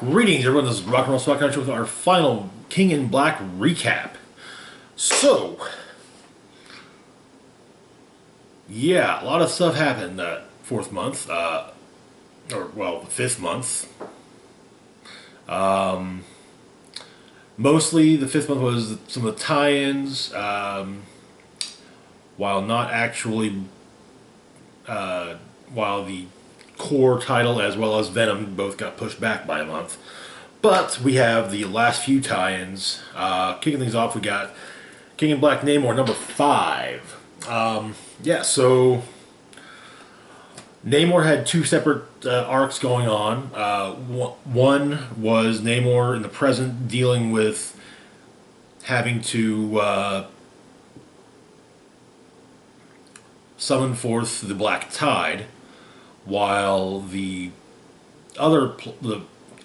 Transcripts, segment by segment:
Greetings, everyone. This is Rock and Roll Swag Country with our final King in Black recap. So, yeah, a lot of stuff happened that fourth month, the fifth month. Mostly, the fifth month was some of the tie-ins, while not actually, while the core title as well as Venom both got pushed back by a month. But we have the last few tie-ins. Kicking things off, we got King in Black Namor number 5. So Namor had two separate arcs going on. One was Namor in the present dealing with having to summon forth the Black Tide, while the other,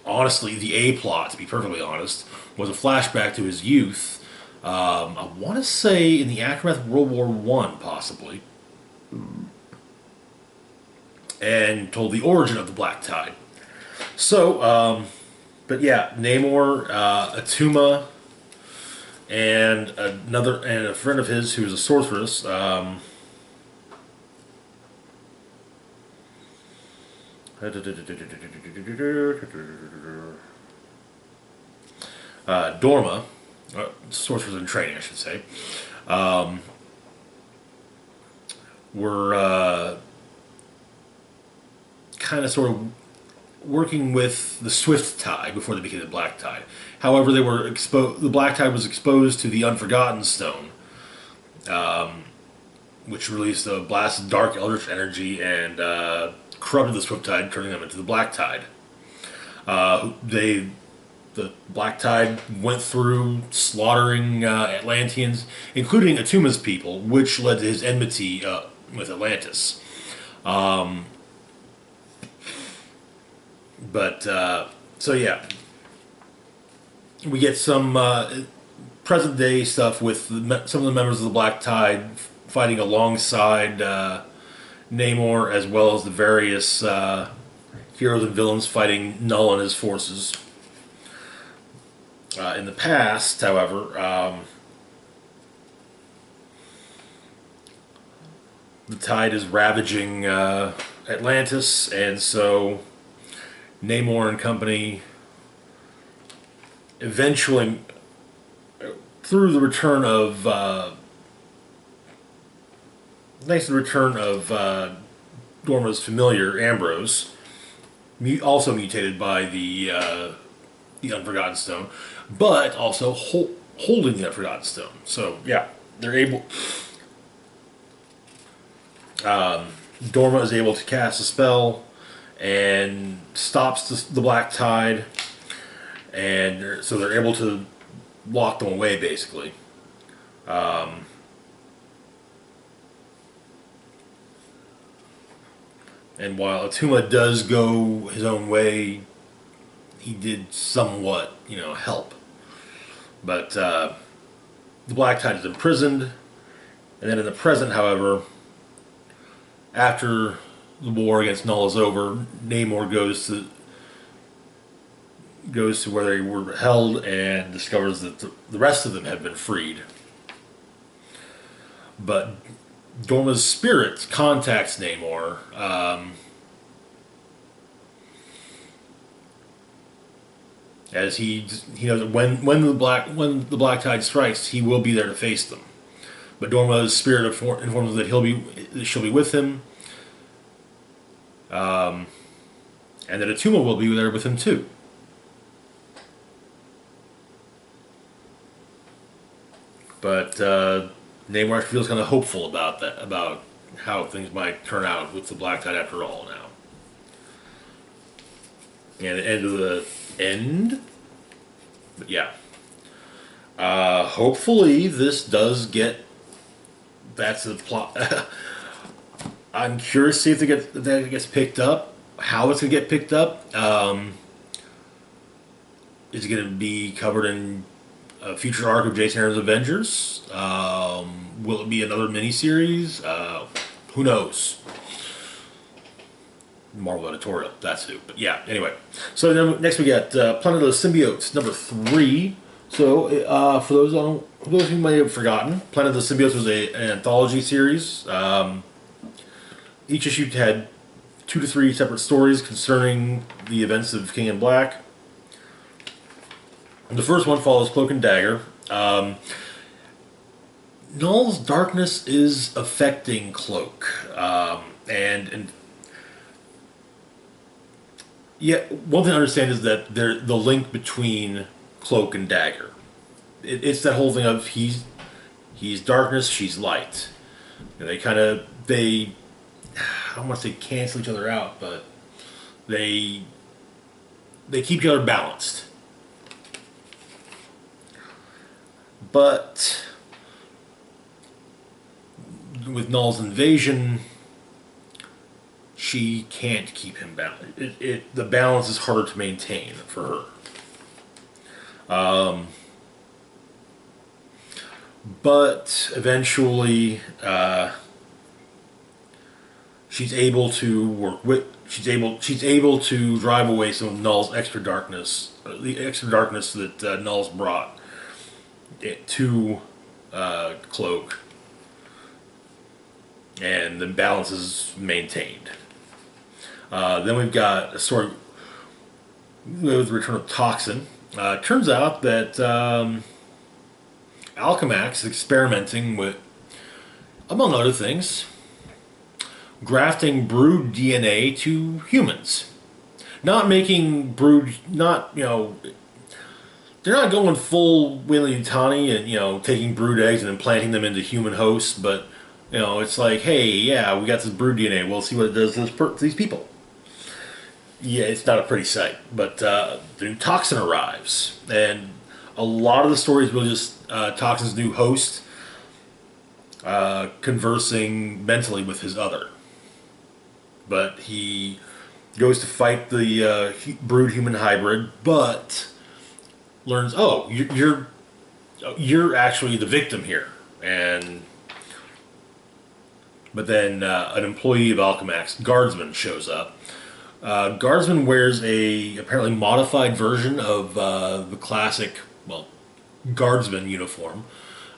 honestly, the A plot, to be perfectly honest, was a flashback to his youth. I want to say in the aftermath of World War One, possibly, and told the origin of the Black Tide. So, but yeah, Namor, Atuma, and a friend of his who was a sorceress. Dorma, sorcerers in training, I should say, were kind of sort of working with the Swift Tide before they became the Black Tide. However, they were exposed. The Black Tide was exposed to the Unforgotten Stone, which released a blast of dark eldritch energy and corrupted the Swift Tide, turning them into the Black Tide. The Black Tide went through slaughtering Atlanteans, including Atuma's people, which led to his enmity with Atlantis. So yeah, we get some present day stuff with some of the members of the Black Tide fighting alongside Namor, as well as the various heroes and villains fighting Null and his forces. In the past, however, the Tide is ravaging Atlantis, and so Namor and company eventually, through the return of Dorma's familiar, Ambrose, also mutated by the Unforgotten Stone, but also holding the Unforgotten Stone. So, yeah, they're able... Dorma is able to cast a spell and stops the Black Tide, and so they're able to lock them away, basically. And while Atuma does go his own way, he did somewhat, help. But the Black Tide is imprisoned, and then in the present, however, after the war against Null is over, Namor goes to where they were held and discovers that the rest of them have been freed. But Dorma's spirit contacts Namor, as he knows that when the Black Tide strikes, he will be there to face them. But Dorma's spirit informs him that she'll be with him, and that Atuma will be there with him too. But Namor feels kind of hopeful about that, about how things might turn out with the Black Tide after all now. And the end. But yeah. Hopefully this does get... That's the plot. I'm curious to see if that gets picked up. How it's going to get picked up. Is it going to be covered in a future arc of Jason Aaron's Avengers? Will it be another miniseries? Who knows? Marvel editorial. That's who. But yeah, anyway. So then next we got Planet of the Symbiotes, number 3. So for those who may have forgotten, Planet of the Symbiotes was an anthology series. Each issue had 2 to 3 separate stories concerning the events of King in Black. The first one follows Cloak and Dagger. Null's darkness is affecting Cloak, and yeah, one thing to understand is that the link between Cloak and Dagger. It's that whole thing of he's darkness, she's light. And they I don't want to say cancel each other out, but they keep each other balanced. But with Null's invasion, she can't keep him balanced. The balance is harder to maintain for her. But eventually, she's able to work with. She's able to drive away some of Null's extra darkness, the extra darkness that Null's brought to Cloak, and the balance is maintained. Then we've got a story with the return of Toxin. Turns out that Alchemax is experimenting with, among other things, grafting brood DNA to humans. Not making brood, they're not going full Willy Tani and, taking brood eggs and implanting them into human hosts, but, it's like, hey, yeah, we got this brood DNA, we'll see what it does to these people. Yeah, it's not a pretty sight, but the new Toxin arrives, and a lot of the stories will just Toxin's new host conversing mentally with his other. But he goes to fight the brood human hybrid, but learns, oh, you're actually the victim here, but then an employee of Alchemax, Guardsman, shows up. Guardsman wears a apparently modified version of the classic, Guardsman uniform.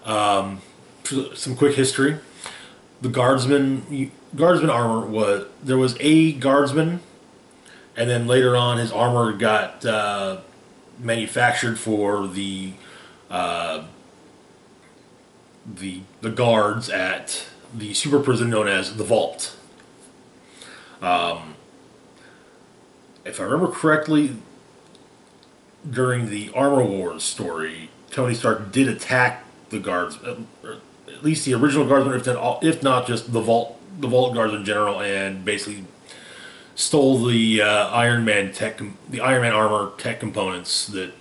Some quick history: the Guardsman armor there was a Guardsman, and then later on his armor got manufactured for the guards at the super prison known as the Vault. If I remember correctly, during the Armor Wars story, Tony Stark did attack the guards, at least the original Guardsmen, if not just the Vault guards in general, and basically stole the Iron Man armor tech components that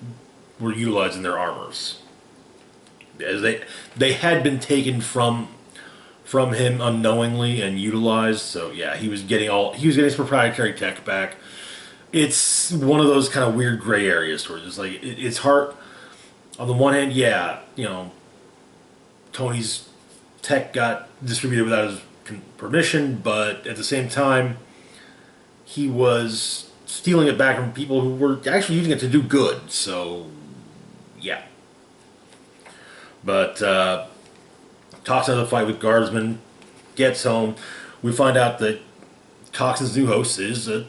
were utilized in their armors, as they had been taken from him unknowingly and utilized. So yeah, he was getting his proprietary tech back. It's one of those kind of weird gray areas where it's like it's hard. On the one hand, yeah, Tony's tech got distributed without his permission, but at the same time, he was stealing it back from people who were actually using it to do good. So, yeah. But Toxin has a fight with Guardsman, gets home. We find out that Toxin's new host is a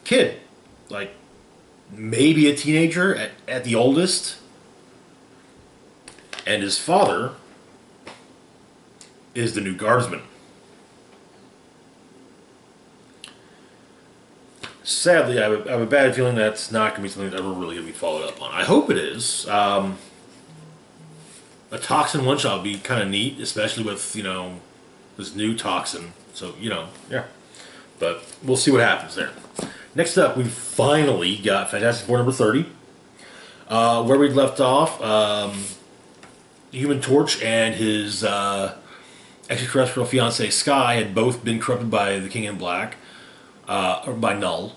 kid, like maybe a teenager at the oldest, and his father is the new Guardsman. Sadly, I have a bad feeling that's not going to be something that's ever really going to be followed up on. I hope it is. A Toxin one-shot would be kind of neat, especially with, this new Toxin. So, yeah. But we'll see what happens there. Next up, we finally got Fantastic Four number 30. Where we left off, Human Torch and his extraterrestrial fiancée Skye had both been corrupted by the King in Black, or by Null.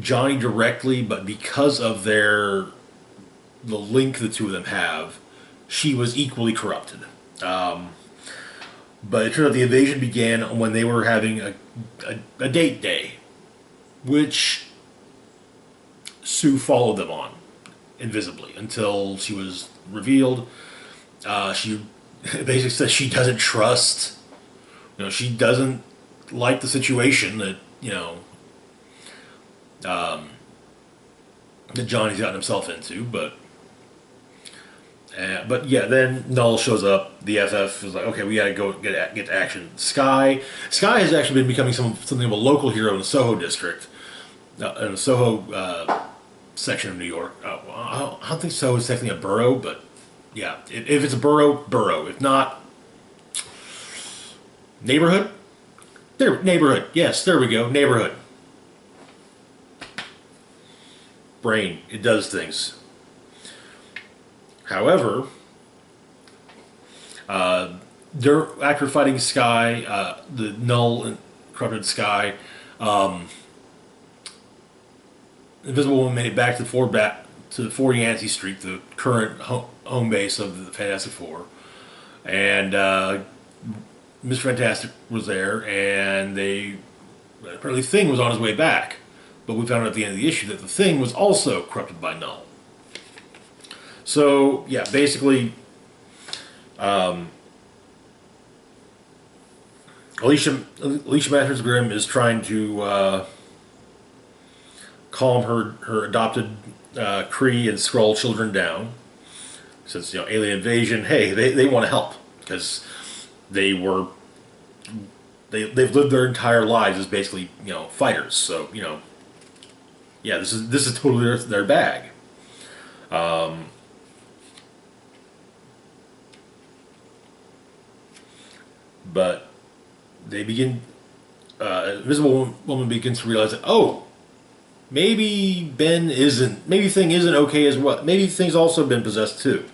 Johnny directly, but because of the link the two of them have, she was equally corrupted. But it turned out the invasion began when they were having a date day, which Sue followed them on invisibly until she was revealed. She basically says she doesn't trust, she doesn't like the situation that, that Johnny's gotten himself into, but yeah, then Null shows up. The FF is like, okay, we gotta go get to action. Sky has actually been becoming something of a local hero in the Soho district, in the Soho section of New York. I don't think Soho is technically a borough, but yeah, if it's a borough. If not, neighborhood. Neighborhood. Yes, there we go. Neighborhood. Brain. It does things. However, after fighting Sky, the Null and corrupted Sky, Invisible Woman made it back to 4 Yancey Street, the current home base of the Fantastic Four, and Mr. Fantastic was there, and apparently Thing was on his way back, but we found out at the end of the issue that the Thing was also corrupted by Null. So, yeah, basically, Alicia Mathers Grimm is trying to calm her adopted Kree and Skrull children down. Since, alien invasion, hey, they want to help. Because they've lived their entire lives as basically, fighters. So, yeah, this is totally their bag. But they begin. Invisible Woman begins to realize that maybe Thing isn't okay as well. Maybe Thing's also been possessed too.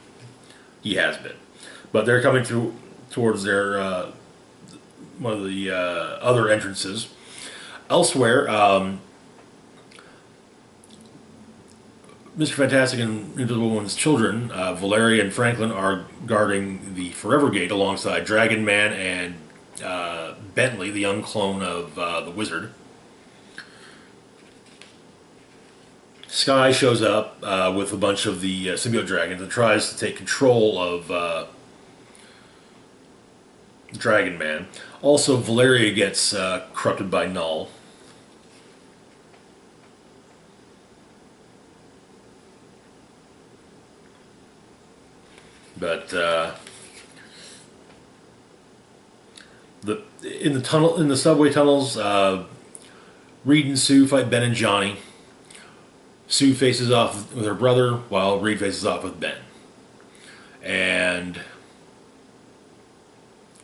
He has been, but they're coming towards their one of the other entrances. Elsewhere, Mr. Fantastic and Invisible Woman's children, Valeria and Franklin, are guarding the Forever Gate alongside Dragon Man and Bentley, the young clone of the Wizard. Sky shows up with a bunch of the symbiote dragons and tries to take control of Dragon Man. Also, Valeria gets corrupted by Null. But in the subway tunnels, Reed and Sue fight Ben and Johnny. Sue faces off with her brother, while Reed faces off with Ben. And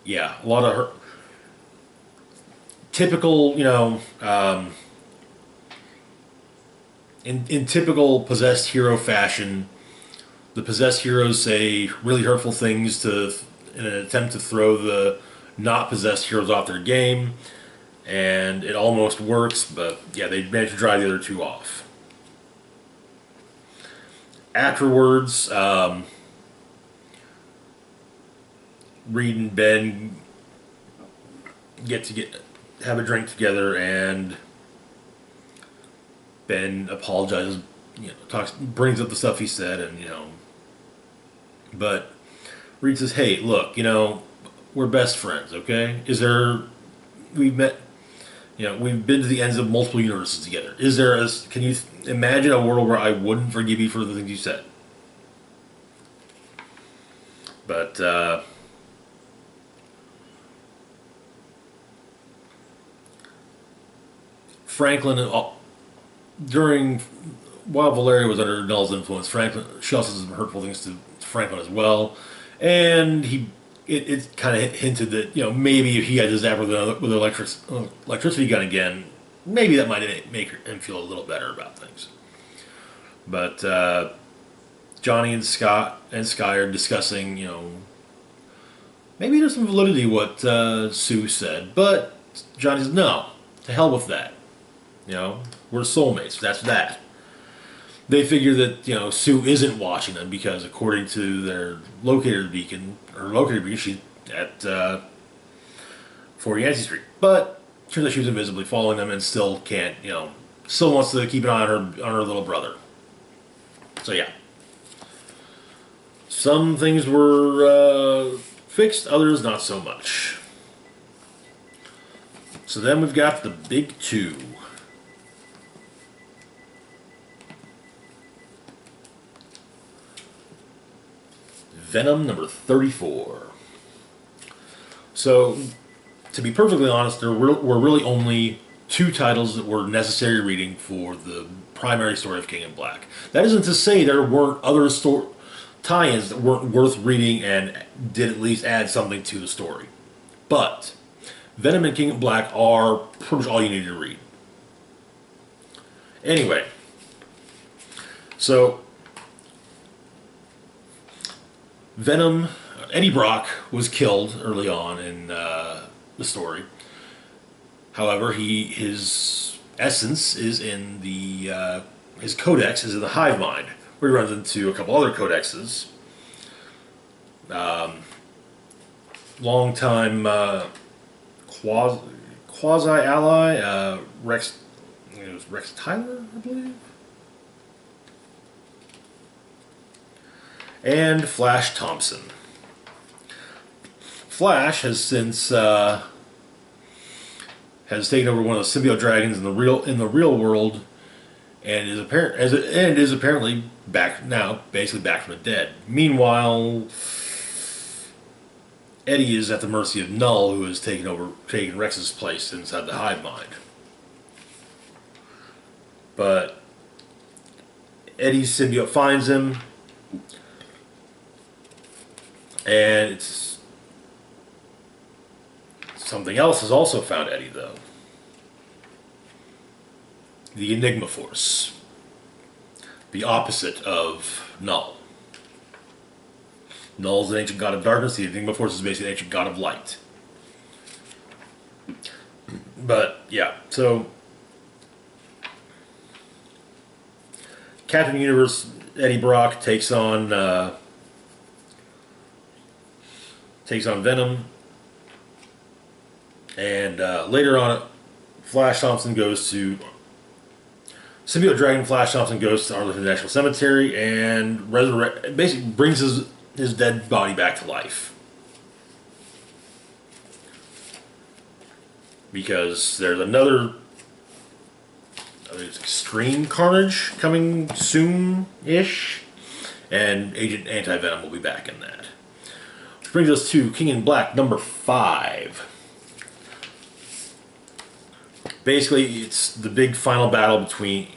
yeah, a lot of her typical, in typical possessed hero fashion. The possessed heroes say really hurtful things in an attempt to throw the not possessed heroes off their game, and it almost works, but yeah, they manage to drive the other two off. Afterwards, Reed and Ben have a drink together, and Ben apologizes, brings up the stuff he said, and but Reed says, "Hey, look, we're best friends, okay? We've met, we've been to the ends of multiple universes together. Can you imagine a world where I wouldn't forgive you for the things you said?" But Franklin, while Valeria was under Null's influence, she also said some hurtful things to Franklin as well, and it kind of hinted that maybe if he had to zap with an electricity gun again, maybe that might make him feel a little better about things. But Johnny and Sky are discussing, maybe there's some validity what Sue said, but Johnny says no, to hell with that. We're soulmates. That's that. They figure that Sue isn't watching them because according to their locator beacon, she's at for Yancey Street. But turns out she was invisibly following them and still can't, still wants to keep an eye on her little brother. So yeah. Some things were fixed, others not so much. So then we've got the big two. Venom number 34. So, to be perfectly honest, there were really only 2 titles that were necessary reading for the primary story of King in Black. That isn't to say there weren't other tie-ins that weren't worth reading and did at least add something to the story. But Venom and King in Black are pretty much all you need to read. Anyway, so Venom, Eddie Brock was killed early on in the story. However, his essence is in the his codex is in the hive mind, where he runs into a couple other codexes. Long-time quasi-ally, Rex. It was Rex Tyler, I believe. And Flash Thompson. Flash has since has taken over one of the symbiote dragons in the real world, and is apparently back now, basically back from the dead. Meanwhile, Eddie is at the mercy of Null, who has taken Rex's place inside the hive mind. But Eddie's symbiote finds him. And it's something else has also found Eddie, though. The Enigma Force. The opposite of Null. Null's an ancient god of darkness. The Enigma Force is basically an ancient god of light. But, yeah, so Captain Universe Eddie Brock takes on Venom, and later on, Symbiote Dragon Flash Thompson goes to Arlington National Cemetery and basically brings his dead body back to life. Because there's another, I think it's Extreme Carnage coming soon-ish, and Agent Anti-Venom will be back in that. Which brings us to King in Black number 5. Basically, it's the big final battle between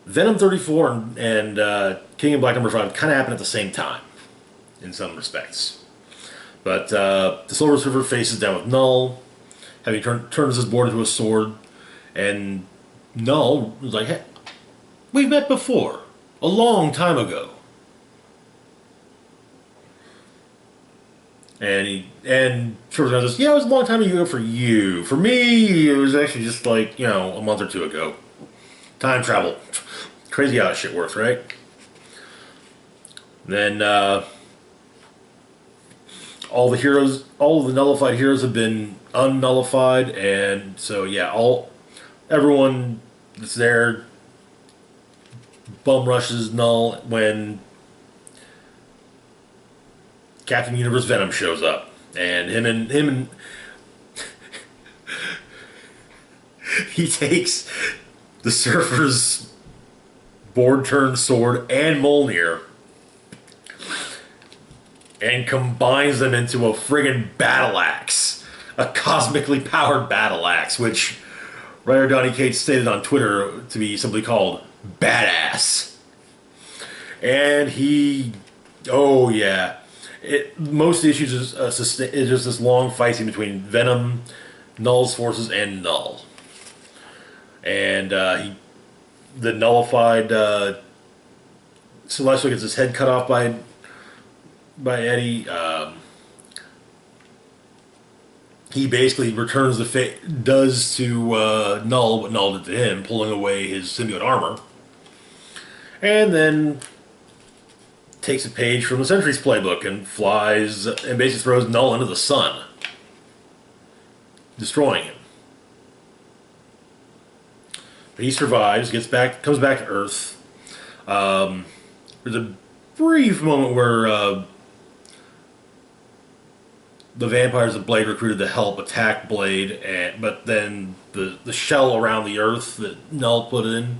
Venom 34 and King in Black number 5 kind of happen at the same time, in some respects. But the Silver Surfer faces down with Null, having turns his board into a sword, and Null was like, "Hey, we've met before, a long time ago." And Silver says, "Yeah, it was a long time ago for you. For me, it was actually just like, a month or 2 ago. Time travel. Crazy how that shit works, right?" Then all of the nullified heroes have been unnullified, and so yeah, everyone that's there bum rushes Null when Captain Universe Venom shows up, and him and he takes the Surfer's board-turned sword and Mjolnir and combines them into a friggin' battle axe, a cosmically powered battle axe, which writer Donny Cates stated on Twitter to be simply called badass. And oh yeah. Most of the issues is just this long fight scene between Venom, Null's forces, and Null. And the nullified Celestial gets his head cut off by Eddie. He basically returns does to Null what Null did to him, pulling away his symbiote armor. And then takes a page from the Sentry's playbook and flies and basically throws Null into the sun. destroying him. But he survives, comes back to Earth. There's a brief moment where the vampires that Blade recruited to help attack Blade, but then the shell around the Earth that Null put in,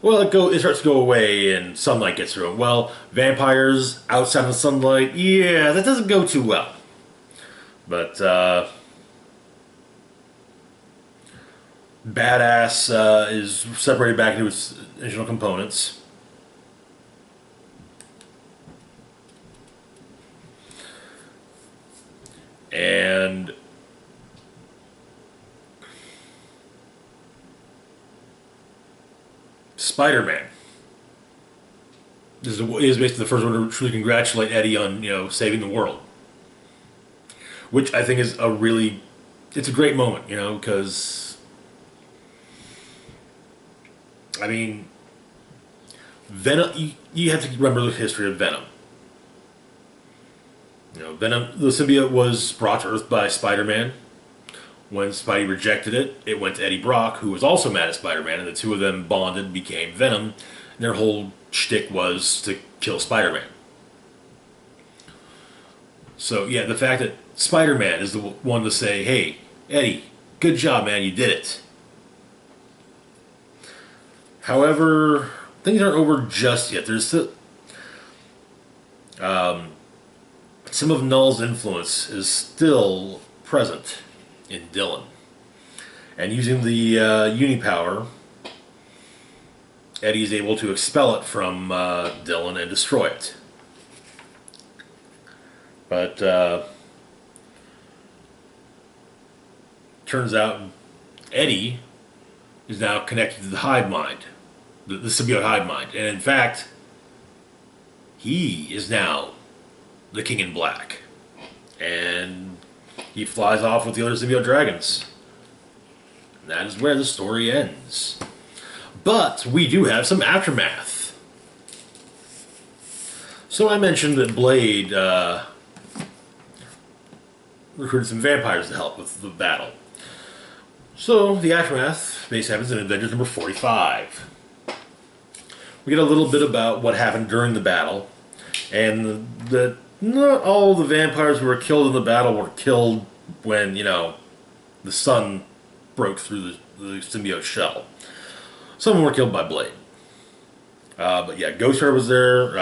well, it starts to go away and sunlight gets through it. Well, vampires outside of the sunlight, yeah, that doesn't go too well. But Badass is separated back into its original components. And Spider-Man is basically the first one to truly congratulate Eddie on saving the world, which I think is it's a great moment, because I mean, Venom. You have to remember the history of Venom. Venom, the symbiote was brought to Earth by Spider-Man. When Spidey rejected it, it went to Eddie Brock, who was also mad at Spider-Man, and the two of them bonded and became Venom. And their whole shtick was to kill Spider-Man. So, yeah, the fact that Spider-Man is the one to say, hey, Eddie, good job, man, you did it. However, things aren't over just yet. There's still... some of Null's influence is still present in Dylan. And using the Unipower, Eddie is able to expel it from Dylan and destroy it. But turns out Eddie is now connected to the hive mind, the symbiote hive mind. And in fact, he is now the King in Black. And he flies off with the other symbiote dragons. And that is where the story ends. But we do have some aftermath. So I mentioned that Blade recruited some vampires to help with the battle. So the aftermath basically happens in Avengers number 45. We get a little bit about what happened during the battle, and that not all the vampires who were killed in the battle were killed when, the sun broke through the symbiote shell. Some of them were killed by Blade. But yeah, Ghost Rider was there.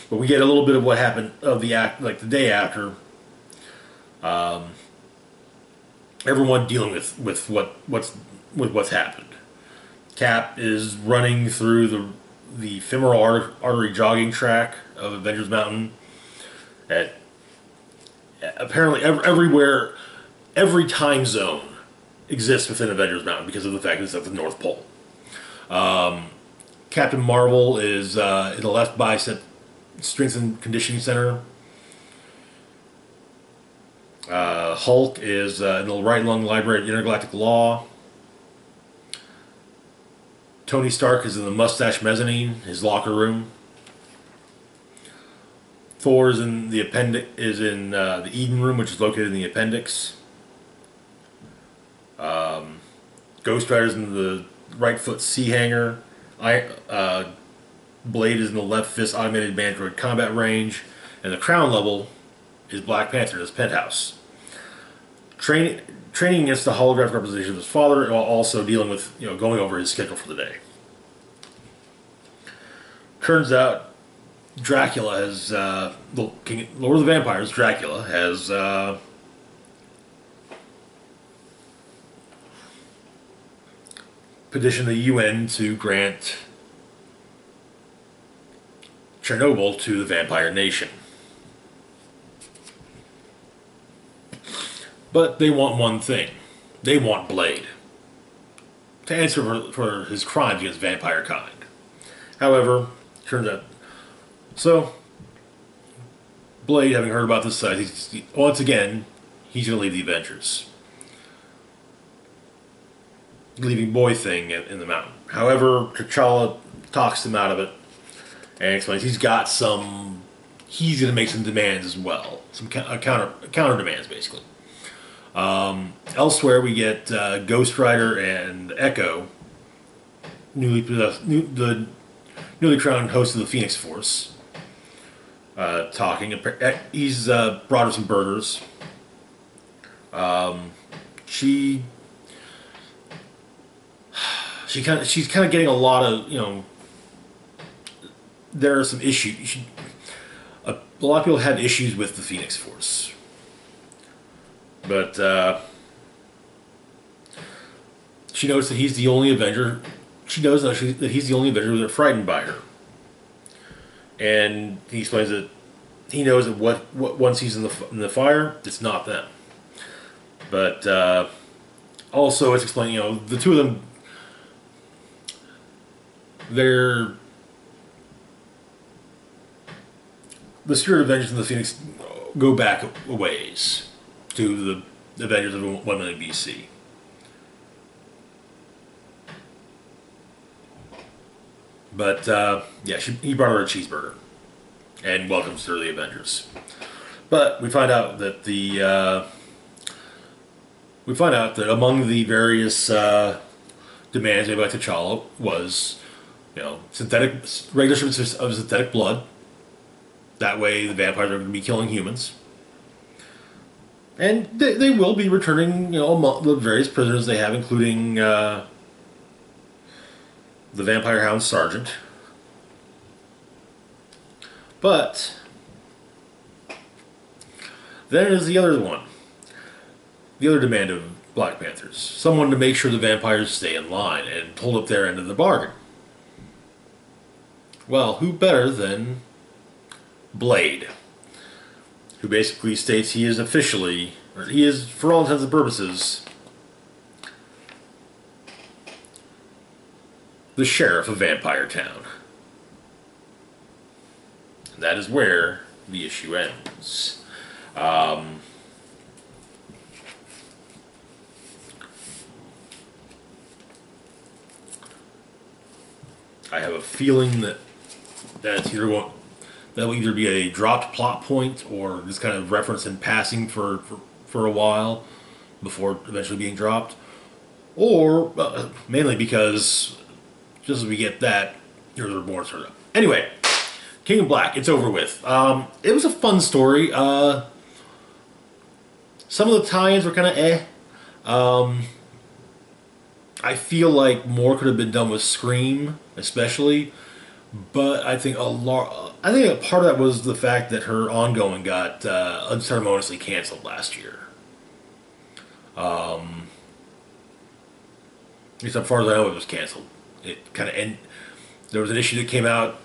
But we get a little bit of what happened of the day after. Everyone dealing with what's happened. Cap is running through the femoral artery jogging track of Avengers Mountain. Apparently everywhere, every time zone exists within Avengers Mountain because of the fact that it's at the North Pole. Captain Marvel is in the left bicep strength and conditioning center. Hulk is in the right lung library at Intergalactic Law. Tony Stark is in the mustache mezzanine, his locker room. Thor is in the the Eden room, which is located in the appendix. Ghost Rider's in the right foot sea hangar. Blade is in the left fist automated mandroid combat range, and the crown level is Black Panther in his penthouse. Training against the holographic representation of his father, while also dealing with going over his schedule for the day. Turns out Dracula has the Lord of the Vampires. Dracula has petitioned the UN to grant Chernobyl to the Vampire Nation. But they want one thing. They want Blade to answer for his crimes against vampire kind. However, turns out... So, Blade, having heard about this side, once again, he's going to leave the Avengers. Leaving Boy Thing in the mountain. However, T'Challa talks him out of it and explains he's going to make some demands as well. Some counter demands, basically. Elsewhere, we get Ghost Rider and Echo, the newly crowned host of the Phoenix Force, talking. He's brought her some burgers. She she's kind of getting a lot of, there are some issues. A lot of people have issues with the Phoenix Force, but she knows that he's the only Avenger. She knows that he's the only Avenger that are frightened by her, and he explains that he knows that what once he's in the fire, it's not them. But also, it's explaining, the two of them, they're the Spirit Avengers and the Phoenix go back a ways to the Avengers of 1 million BC. But yeah, he brought her a cheeseburger and welcomes her to the Avengers. But we find out that among the various demands made by T'Challa was, regular shipments of synthetic blood. That way, the vampires are going to be killing humans, and they will be returning, among the various prisoners they have, including the Vampire Hound Sergeant. But then there's the other one. The other demand of Black Panthers. Someone to make sure the vampires stay in line and hold up their end of the bargain. Well, who better than Blade, who basically states he is, for all intents and purposes, the sheriff of Vampire Town. And that is where the issue ends. I have a feeling that that will either be a dropped plot point or just kind of reference in passing for a while before eventually being dropped, or mainly because just as we get that, Heroes Reborn started up. Anyway, King of Black, it's over with. It was a fun story. Some of the tie-ins were kind of I feel like more could have been done with Scream, especially. But I think a part of that was the fact that her ongoing got unceremoniously canceled last year. At least as far as I know, it was canceled. It kind of there was an issue that came out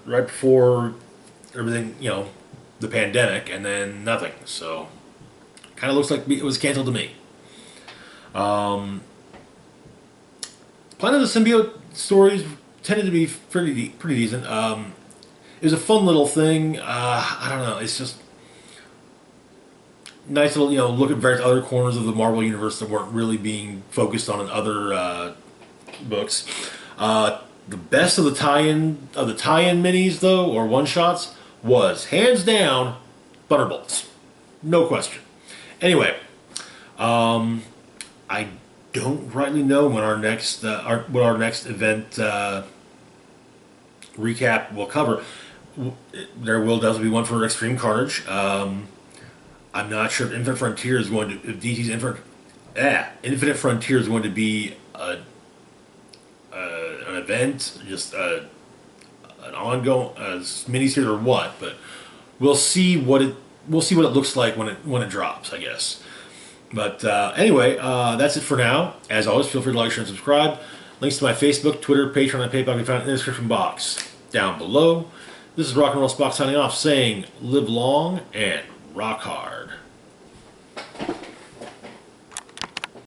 right before everything, the pandemic, and then nothing. So, kind of looks like it was canceled to me. Planet of the Symbiote stories tended to be pretty decent. It was a fun little thing. I don't know. It's just nice little, look at various other corners of the Marvel universe that weren't really being focused on in other books. The best of the tie-in minis, though, or one-shots, was hands down Thunderbolts. No question. Anyway, I don't rightly know when our next event recap will cover. There will definitely be one for Extreme Carnage. I'm not sure if Infinite Frontier is going to, if DC's Infinite Frontier is going to be an event, just an ongoing miniseries or what. But we'll see what it looks like when it drops, I guess. But anyway, that's it for now. As always, feel free to like, share, and subscribe. Links to my Facebook, Twitter, Patreon, and PayPal can be found in the description box down below. This is Rock and Roll Spock signing off, saying live long and rock hard.